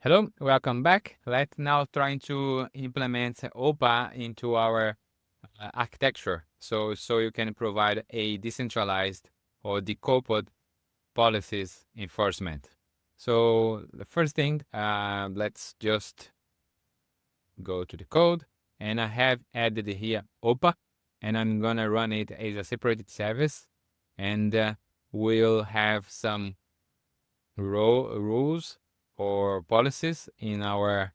Hello, welcome back. Let's now try to implement OPA into our architecture. So you can provide a decentralized or decoupled policies enforcement. So the first thing, let's just go to the code, and I have added here OPA, and I'm gonna run it as a separated service, and we'll have some rules or policies in our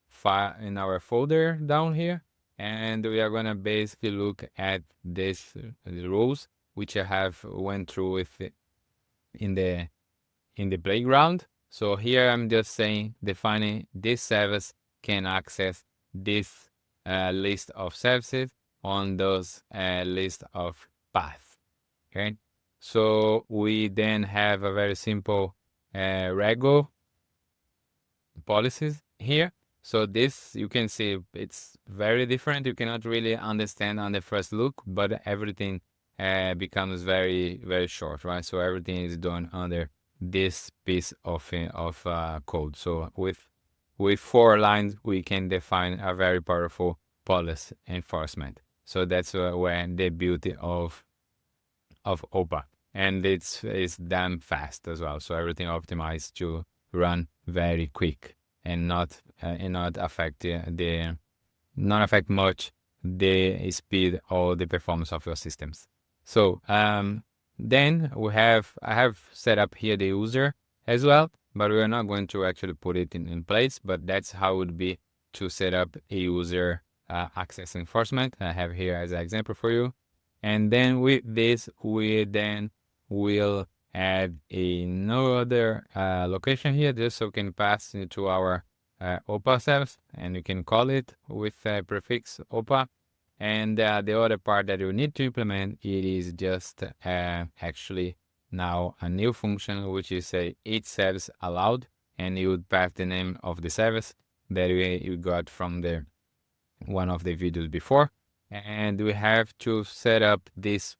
file, in our folder down here, and we are gonna basically look at this the rules which I have went through with in the playground. So here I'm just saying defining this service can access this list of services on those list of paths. Okay, so we then have a very simple rego policies here. So this, you can see it's very different. You cannot really understand on the first look, but everything becomes very, very short, right? So everything is done under this piece of code. So with 4 lines, we can define a very powerful policy enforcement. So that's where the beauty of OPA, and it's damn fast as well. So everything optimized to run very quick and not affect not affect much the speed or the performance of your systems. So then I have set up here the user as well, but we're not going to actually put it in place, but that's how it would be to set up a user access enforcement. I have here as an example for you. And then with this, we then will add another location here, just so we can pass into our OPA service, and you can call it with a prefix OPA. And the other part that you need to implement, it is just actually now a new function, which is a each service allowed, and you would pass the name of the service that you got from the one of the videos before. And we have to set up these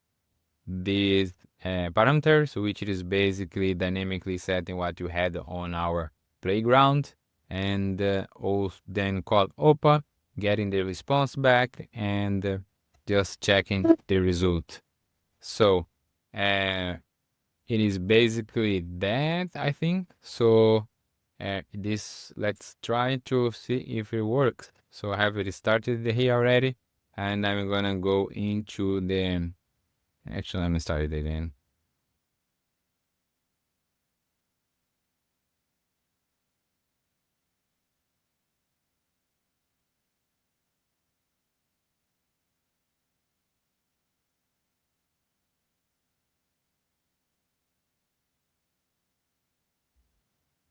parameters, which is basically dynamically setting what you had on our playground, and then call OPA, getting the response back, and just checking the result. So it is basically that, I think. So let's try to see if it works. So I have it started here already, and I'm gonna go into the, actually I'm gonna start it again.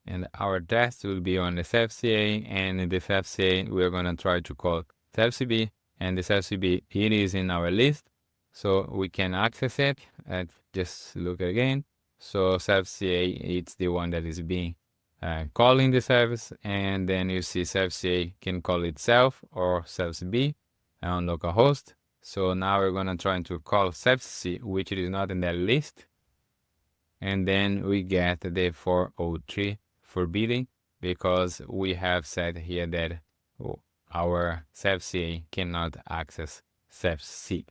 And our test will be on the FCA, and in the FCA we're gonna try to call FCB, and this FCB, it is in our list, so we can access it. And just look again. So FCA, it's the one that is being calling the service, and then you see FCA can call itself or FCB on localhost. So now we're gonna try to call FCC, which is not in that list, and then we get the 403 forbidding, because we have said here that our FCA cannot access FCC.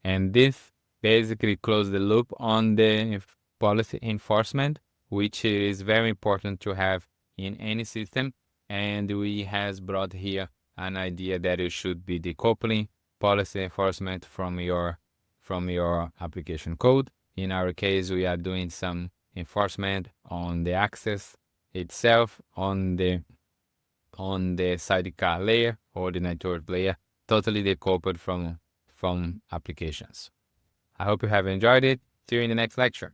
And this basically closes the loop on the policy enforcement, which is very important to have in any system. And we has brought here an idea that it should be decoupling policy enforcement from your application code. In our case, we are doing some enforcement on the access itself on the Sidecar layer or the network layer, totally decoupled from applications. I hope you have enjoyed it. See you in the next lecture.